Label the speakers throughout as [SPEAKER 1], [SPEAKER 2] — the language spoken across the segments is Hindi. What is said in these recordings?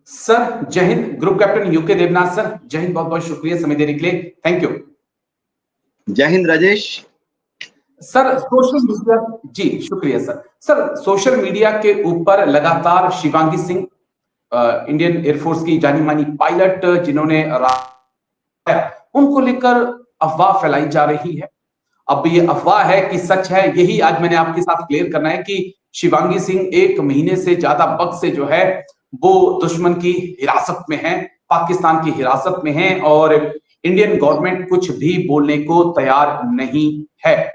[SPEAKER 1] सर जय हिंद। Group captain UK Devnath sir, जय हिंद। बहुत बहुत शुक्रिया समय देने के लिए, थैंक यू।
[SPEAKER 2] जय Hind Rajesh.
[SPEAKER 1] Sir social media, जी शुक्रिया सर। सर सोशल मीडिया के ऊपर लगातार शिवांगी सिंह, इंडियन एयरफोर्स की जानी मानी पायलट जिन्होंने उनको लेकर अफवाह फैलाई जा रही है। अब ये अफवाह है कि सच है, यही आज मैंने आपके साथ क्लियर करना है कि शिवांगी सिंह 1 महीने से ज्यादा वक्त से जो है वो दुश्मन की हिरासत में है, पाकिस्तान की हिरासत में है और इंडियन गवर्नमेंट कुछ भी बोलने को तैयार नहीं है।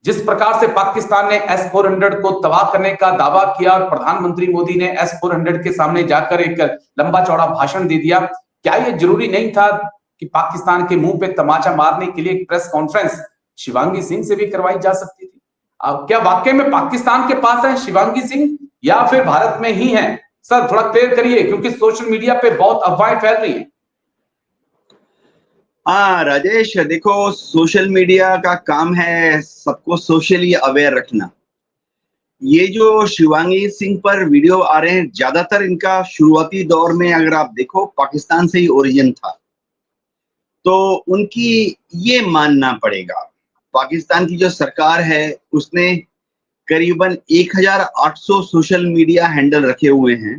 [SPEAKER 1] जिस प्रकार से पाकिस्तान ने S-400 को तबाह करने का दावा किया और प्रधानमंत्री मोदी ने S-400 के सामने जाकर एक लंबा चौड़ा भाषण दे दिया, क्या यह जरूरी नहीं था कि पाकिस्तान के मुंह पे तमाचा मारने के लिए एक प्रेस कॉन्फ्रेंस शिवांगी सिंह से भी करवाई जा सकती थी? क्या वाकई में पाकिस्तान के पास है शिवांगी सिंह या फिर भारत में ही है? सर थोड़ा क्लियर करिए, क्योंकि सोशल मीडिया पे बहुत अफवाहें फैल रही है।
[SPEAKER 2] हाँ राजेश, देखो सोशल मीडिया का काम है सबको सोशली अवेयर रखना। ये जो शिवांगी सिंह पर वीडियो आ रहे हैं, ज्यादातर इनका शुरुआती दौर में अगर आप देखो पाकिस्तान से ही ओरिजिन था, तो उनकी ये मानना पड़ेगा पाकिस्तान की जो सरकार है उसने करीबन 1800 सोशल मीडिया हैंडल रखे हुए हैं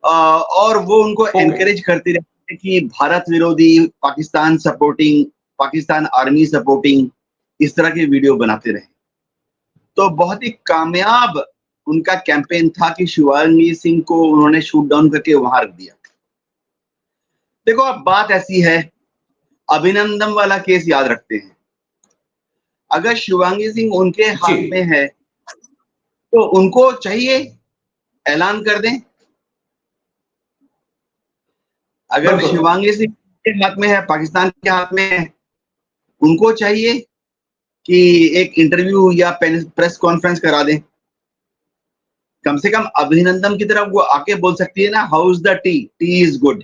[SPEAKER 2] और वो उनको एनकरेज करते रहते हैं कि भारत विरोधी, Pakistan supporting, Pakistan army supporting, इस तरह के वीडियो बनाते रहे। तो बहुत ही कामयाब उनका कैंपेन था कि शिवांगी सिंह को उन्होंने शूट डाउन करके वहां रख दिया। देखो अब बात ऐसी है, अभिनंदन वाला केस याद रखते हैं। अगर शिवांगी सिंह उनके हाथ में है तो उनको चाहिए ऐलान कर दें। अगर शिवांगी सिंह के हाथ में है, पाकिस्तान के हाथ में है, उनको चाहिए कि एक इंटरव्यू या प्रेस कॉन्फ्रेंस करा दें। कम से कम अभिनंदन की तरफ वो आके बोल सकती है ना, how is the T, T is good.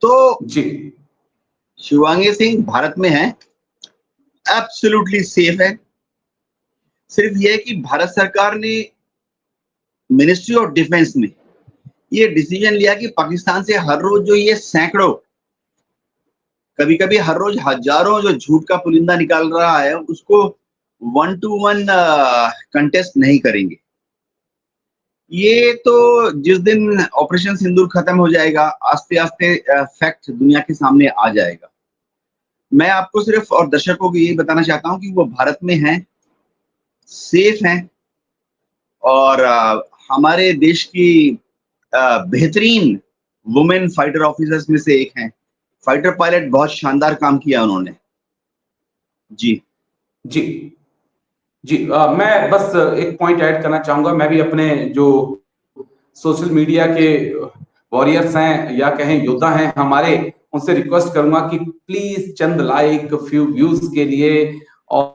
[SPEAKER 2] तो
[SPEAKER 1] जी
[SPEAKER 2] शिवांगी सिंह भारत में है, एब्सोल्युटली सेफ है। सिर्फ ये कि भारत सरकार ने मिनिस्ट्री ऑफ डिफेंस में ये डिसीजन लिया कि पाकिस्तान से हर रोज जो ये सैकड़ों, कभी कभी हर रोज हजारों जो झूठ का पुलिंदा निकाल रहा है, उसको 1-to-1 कंटेस्ट नहीं करेंगे। ये तो जिस दिन ऑपरेशन सिंदूर खत्म हो जाएगा, आस्ते आस्ते फैक्ट दुनिया के सामने आ जाएगा। मैं आपको सिर्फ और दर्शकों को यही बताना चाहता हूं कि वो भारत में हैं, सेफ हैं और हमारे देश की बेहतरीन वुमेन फाइटर ऑफिसर्स में से एक हैं। फाइटर पायलट, बहुत शानदार काम किया उन्होंने। जी
[SPEAKER 1] जी जी मैं बस एक पॉइंट ऐड करना चाहूंगा। मैं भी अपने जो सोशल मीडिया के वॉरियर्स हैं या कहें योद्धा हैं हमारे, उनसे रिक्वेस्ट करूंगा कि please Chand like, few views के लिए और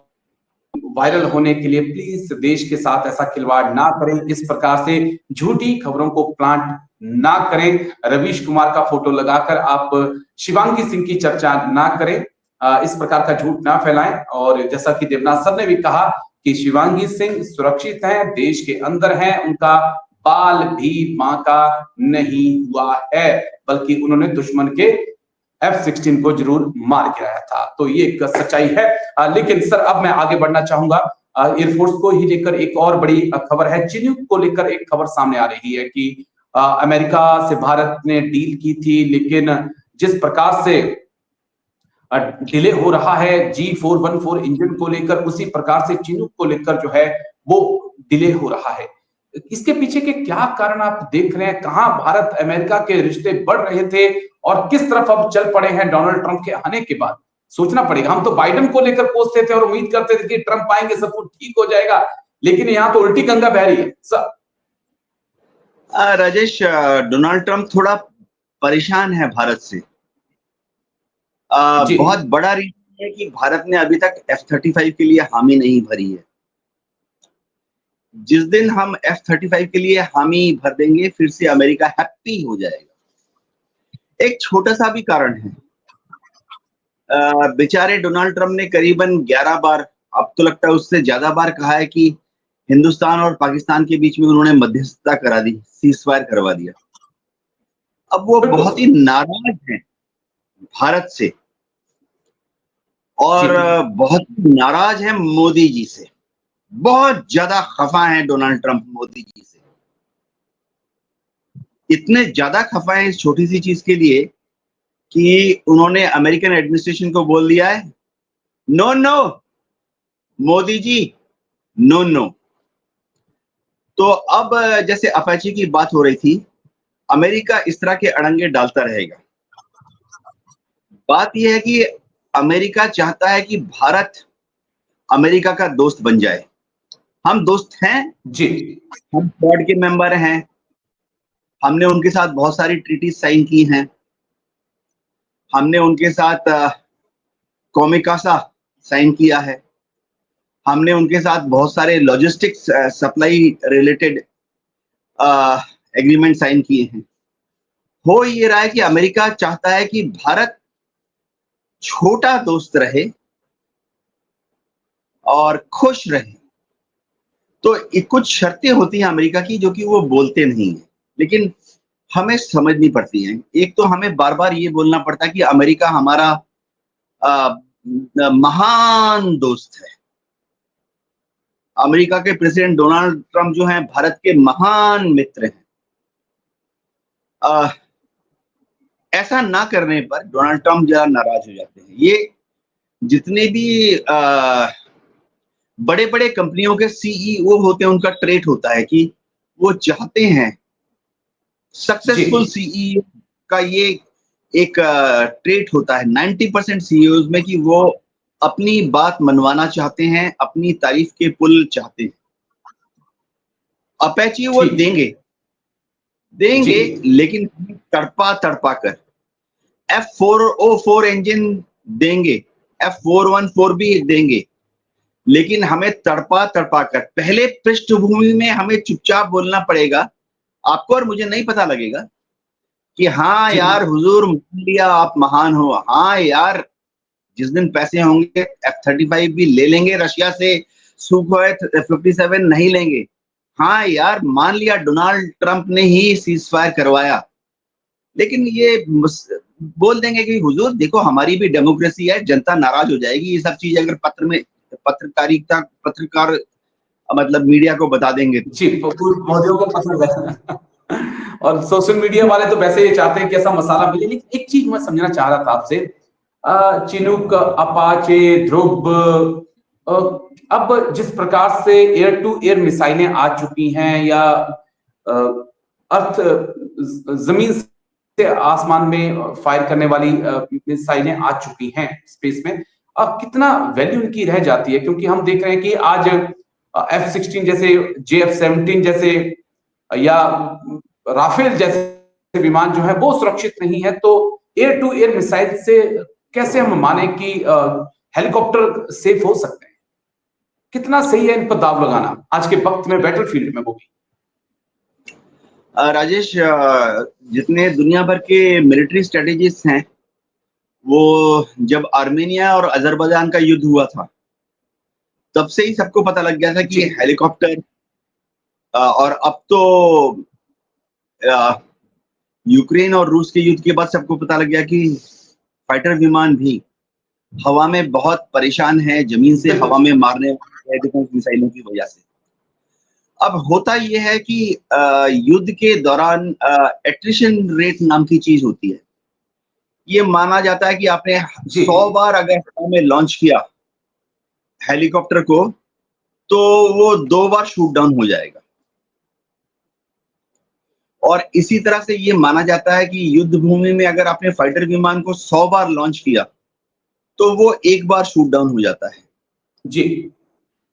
[SPEAKER 1] वायरल होने के लिए प्लीज देश के साथ ऐसा खिलवाड़ ना करें, इस प्रकार से झूठी खबरों को प्लांट ना करें। रवीश कुमार का फोटो लगाकर आप शिवांगी सिंह की चर्चा ना करें, इस प्रकार का झूठ ना फैलाएं। और जैसा कि देवनाथ सर ने भी कहा कि शिवांगी सिंह सुरक्षित हैं, देश के अंदर हैं, उनका बाल भी मां का नहीं हुआ है, बल्कि उन्होंने दुश्मन के F-16 को जरूर मार गिराया था। तो ये एक सच्चाई है। लेकिन सर अब मैं आगे बढ़ना चाहूंगा। एयरफोर्स को ही लेकर एक और बड़ी खबर है, चिन्यूक को लेकर एक खबर सामने आ रही है कि अमेरिका से भारत ने डील की थी, लेकिन जिस प्रकार से डिले हो रहा है G414 इंजन को लेकर, उसी प्रकार से चिन्यूक को लेकर जो है वो डिले हो रहा है। इसके पीछे के क्या कारण आप देख रहे हैं? कहां भारत अमेरिका के रिश्ते बढ़ रहे थे और किस तरफ अब चल पड़े हैं डोनाल्ड ट्रंप के आने के बाद? सोचना पड़ेगा। हम तो बाइडेन को लेकर कोसते थे और उम्मीद करते थे कि ट्रंप आएंगे सब कुछ ठीक हो जाएगा, लेकिन यहां तो उल्टी गंगा बह रही है सर।
[SPEAKER 2] राजेश, डोनाल्ड ट्रंप थोड़ा परेशान है भारत से। बहुत बड़ा रीजन है कि भारत ने अभी तक F-35 के लिए हामी नहीं भरी है। जिस दिन हम F-35 के लिए हामी भर देंगे, फिर से अमेरिका हैप्पी हो जाएगा। एक छोटा सा भी कारण है, बेचारे डोनाल्ड ट्रंप ने करीबन 11 बार, अब तो लगता है उससे ज्यादा बार कहा है कि हिंदुस्तान और पाकिस्तान के बीच में उन्होंने मध्यस्थता करा दी, सीज़फायर करवा दिया। अब वो
[SPEAKER 1] बिल्कुल
[SPEAKER 2] बहुत ही नाराज हैं भारत से
[SPEAKER 1] जी
[SPEAKER 2] और बहुत नाराज हैं मोदी जी से। बहुत ज्यादा खफा हैं डोनाल्ड ट्रंप मोदी जी से। इतने ज्यादा खफा हैं इस छोटी सी चीज के लिए कि उन्होंने अमेरिकन एडमिनिस्ट्रेशन को बोल दिया है, no no Modi ji, no no. तो अब जैसे अपाची की बात हो रही थी, अमेरिका इस तरह के अड़ंगे डालता रहेगा। बात यह है कि अमेरिका चाहता है कि भारत अमेरिका का दोस्त बन जाए। हम दोस्त हैं,
[SPEAKER 1] जी
[SPEAKER 2] हम क्वाड के मेंबर हैं, हमने उनके साथ बहुत सारी ट्रीटी साइन की हैं, हमने उनके साथ कॉमिकासा साइन किया है, हमने उनके साथ बहुत सारे logistics supply related agreement sign किए हैं। हो ये रहा है कि अमेरिका चाहता है कि भारत छोटा दोस्त रहे और खुश रहे। तो कुछ शर्तें होती हैं अमेरिका की जो कि वो बोलते नहीं है, लेकिन हमें समझनी पड़ती हैं। एक तो हमें बार बार ये बोलना पड़ता है कि अमेरिका हमारा महान दोस्त है। अमेरिका के प्रेसिडेंट डोनाल्ड ट्रंप जो हैं भारत के महान मित्र हैं। ऐसा ना करने पर डोनाल्ड ट्रंप जरा नाराज हो जाते हैं। ये जितने भी बड़े बड़े कंपनियों के सीईओ होते हैं, उनका ट्रेट होता है कि वो चाहते हैं, सक्सेसफुल
[SPEAKER 1] जी
[SPEAKER 2] सीईओ का ये एक ट्रेट होता है 90% सीईओज में कि वो अपनी बात मनवाना चाहते हैं, अपनी तारीफ के पुल चाहते हैं। अपाची वो
[SPEAKER 1] ठीक जी
[SPEAKER 2] देंगे लेकिन तड़पा तड़पा कर। F404 इंजन देंगे, F414 भी देंगे, लेकिन हमें तड़पा तड़पा कर। पहले पृष्ठभूमि में हमें चुपचाप बोलना पड़ेगा, आपको और मुझे नहीं पता लगेगा कि हाँ
[SPEAKER 1] जी
[SPEAKER 2] यार हुजूर मान लिया आप महान हो, हाँ यार जिस दिन पैसे होंगे F-35 भी ले लेंगे रशिया से, सुखोई 57 नहीं लेंगे। हाँ यार मान लिया डोनाल्ड ट्रंप ने ही सीज़फायर करवाया, लेकिन ये बोल देंगे कि हुजूर देखो हमारी भी डेमोक्रेसी है, जनता नाराज हो जाएगी। ये सब चीज अगर पत्रकार मतलब मीडिया को बता देंगे तो।
[SPEAKER 1] जी पूर्व मोदियों को पसंद है और सोशल मीडिया वाले तो वैसे ये चाहते हैं कि ऐसा मसाला मिले। लेकिन एक चीज मैं समझना चाह रहा था आपसे, चिनूक, अपाचे, ध्रुव, अब जिस प्रकार से एयर टू एयर मिसाइलें आ चुकी हैं या अर्थ जमीन से आसमान में फायर करने वाली मिसाइलें आ चुकी हैं स्पेस में, कितना वैल्यू इनकी रह जाती है? क्योंकि हम देख रहे हैं कि आज F-16 जैसे, JF-17 जैसे या राफेल जैसे विमान जो है वो सुरक्षित नहीं है, तो एयर टू एयर मिसाइल से कैसे हम माने कि हेलीकॉप्टर सेफ हो सकते हैं? कितना सही है इन पर दाव लगाना आज के वक्त में बैटलफील्ड में? वो भी
[SPEAKER 2] राजेश, जितने दुनिया भर के मिलिट्री स्ट्रेटेजिस्ट हैं, वो जब आर्मेनिया और अजरबैजान का युद्ध हुआ था तब से ही सबको पता लग गया था कि
[SPEAKER 1] जी
[SPEAKER 2] हेलीकॉप्टर और अब तो यूक्रेन और रूस के युद्ध के बाद सबको पता लग गया कि फाइटर विमान भी हवा में बहुत परेशान है जमीन से हवा में मारने वाले डिफेंस मिसाइलों की वजह से। अब होता यह है कि युद्ध के दौरान एट्रिशन रेट नाम की चीज होती है। ये माना जाता है कि आपने
[SPEAKER 1] जी
[SPEAKER 2] 100 बार अगर हवा में लॉन्च किया हेलीकॉप्टर को तो वो 2 बार शूट डाउन हो जाएगा। और इसी तरह से ये माना जाता है कि युद्ध भूमि में अगर आपने फाइटर विमान को 100 बार लॉन्च किया तो वो 1 बार शूट डाउन हो जाता है।
[SPEAKER 1] जी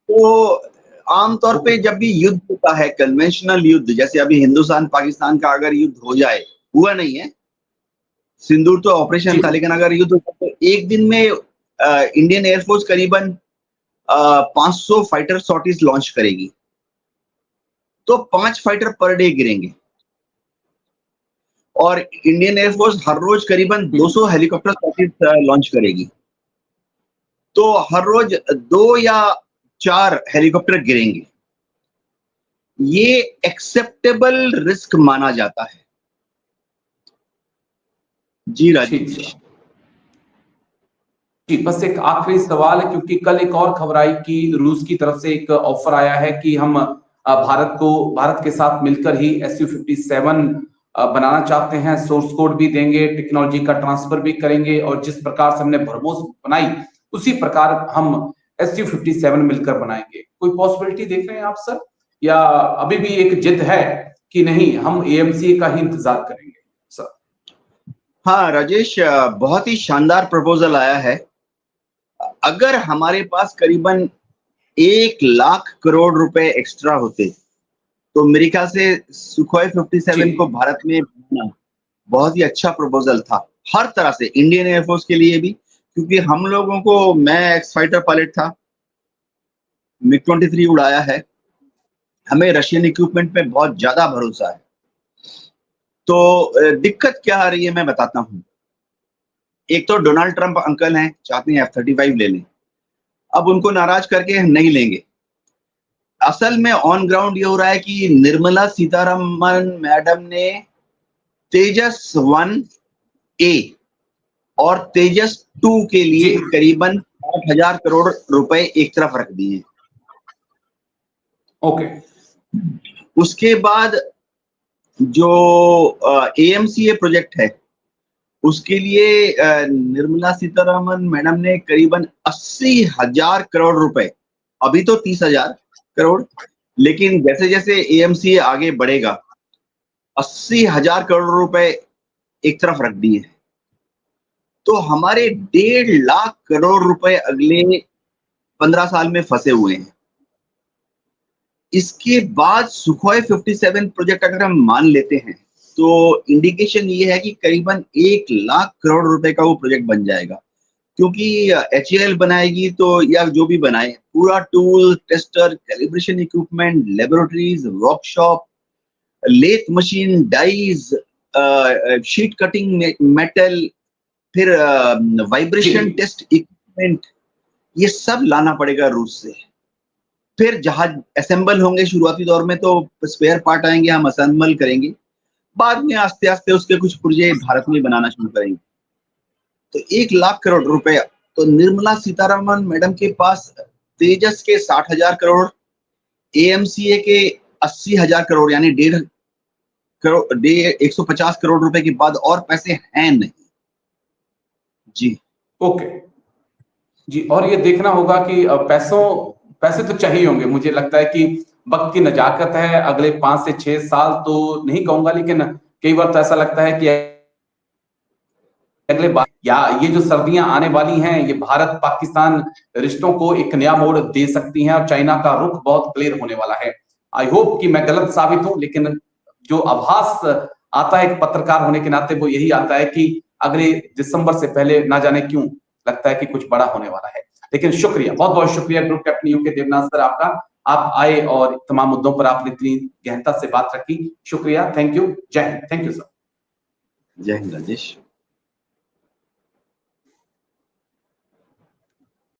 [SPEAKER 2] तो आमतौर पे जब भी युद्ध होता है, कन्वेंशनल युद्ध, जैसे अभी हिंदुस्तान पाकिस्तान का अगर युद्ध हो जाए, हुआ नहीं है, सिंदूर तो ऑपरेशन था,
[SPEAKER 1] जी
[SPEAKER 2] लेकिन अगर युद्ध होता तो एक दिन में इंडियन एयरफोर्स करीबन 500 फाइटर सॉर्टीज लॉन्च करेगी, तो 5 फाइटर पर डे गिरेंगे। और इंडियन एयरफोर्स हर रोज करीबन 200 हेलीकॉप्टर सॉर्टीज लॉन्च करेगी, तो हर रोज 2 या 4 हेलीकॉप्टर गिरेंगे। ये एक्सेप्टेबल रिस्क माना जाता है। जी राजेश।
[SPEAKER 1] जी, बस एक आखिरी सवाल है, क्योंकि कल एक और खबर आई कि रूस की तरफ से एक ऑफर आया है कि हम भारत के साथ मिलकर ही Su-57 बनाना चाहते हैं, सोर्स कोड भी देंगे, टेक्नोलॉजी का ट्रांसफर भी करेंगे, और जिस प्रकार से हमने ब्रह्मोस बनाई उसी प्रकार हम Su-57 मिलकर बनाएंगे। कोई पॉसिबिलिटी देख रहे हैं आप सर, या अभी भी एक जिद है कि नहीं, हम AMCA का ही इंतजार करेंगे सर?
[SPEAKER 2] हाँ राजेश, बहुत ही शानदार प्रपोजल आया है। अगर हमारे पास करीबन 1 लाख करोड़ रुपए एक्स्ट्रा होते तो मेरे ख्याल से सुखोई 57 को भारत में बनाना बहुत ही अच्छा प्रपोजल था, हर तरह से, इंडियन एयरफोर्स के लिए भी, क्योंकि हम लोगों को, मैं एक्स फाइटर पायलट था, MiG-23 उड़ाया है, हमें रशियन इक्विपमेंट पे बहुत ज्यादा भरोसा है। तो दिक्कत क्या आ रही है मैं बताता हूँ। एक तो डोनाल्ड ट्रंप अंकल हैं, चाहते हैं F-35 ले लें, अब उनको नाराज करके हम नहीं लेंगे। असल में ऑन ग्राउंड ये हो रहा है कि निर्मला सीतारमन मैडम ने तेजस 1A और तेजस 2 के लिए करीबन 8,000 करोड़ रुपए एक तरफ रख दिए।
[SPEAKER 1] ओके।
[SPEAKER 2] उसके बाद जो AMCA प्रोजेक्ट है, उसके लिए निर्मला सीतारमन मैडम ने करीबन 80,000 करोड़ रुपए, अभी तो 30,000 करोड़, लेकिन जैसे जैसे AMCA आगे बढ़ेगा 80,000 करोड़ रुपए एक तरफ रख दिए हैं। तो हमारे 1.5 लाख करोड़ रुपए अगले 15 साल में फंसे हुए हैं। इसके बाद सुखोई 57 प्रोजेक्ट अगर हम मान लेते हैं तो इंडिकेशन ये है कि करीबन 1 लाख करोड़ रुपए का वो प्रोजेक्ट बन जाएगा, क्योंकि HAL बनाएगी तो, या जो भी बनाए, पूरा tool, tester, calibration equipment, laboratories, workshop, lathe machine, dies, sheet cutting metal, फिर वाइब्रेशन टेस्ट इक्विपमेंट, ये सब लाना पड़ेगा रूस से। फिर जहाज असेंबल होंगे, शुरुआती दौर में तो स्पेयर पार्ट आएंगे, हम असेंबल करेंगे, बाद में आस्ते आस्ते उसके कुछ पुर्जे भारत में बनाना शुरू करेंगे। तो 1 लाख करोड़ रुपए, तो निर्मला सीतारमन मैडम के पास तेजस के 60,000 करोड़, AMCA के 80,000 करोड़, यानी 150 करोड़ रुपए के बाद और पैसे हैं नहीं। जी
[SPEAKER 1] ओके जी, और ये देखना होगा कि पैसे तो चाहिए होंगे। मुझे लगता है कि वक्त की नजाकत है, अगले 5 से 6 साल तो नहीं कहूंगा, लेकिन कई बार तो ऐसा लगता है कि अगले बार, या ये जो सर्दियां आने वाली हैं, ये भारत पाकिस्तान रिश्तों को एक नया मोड़ दे सकती हैं, और चाइना का रुख बहुत क्लियर होने वाला है। आई होप कि मैं गलत साबित हूं, लेकिन जो आभास आता है एक पत्रकार होने के नाते, वो यही आता है कि अगले दिसंबर से पहले ना जाने क्यों लगता है कि कुछ बड़ा होने वाला है। लेकिन शुक्रिया, बहुत बहुत शुक्रिया group captain UK Devnath sir आपका, आप आए और तमाम मुद्दों पर आपने इतनी गहनता से बात रखी। शुक्रिया, थैंक यू, जय हिंद। Thank you sir.
[SPEAKER 2] जय हिंद राजेश।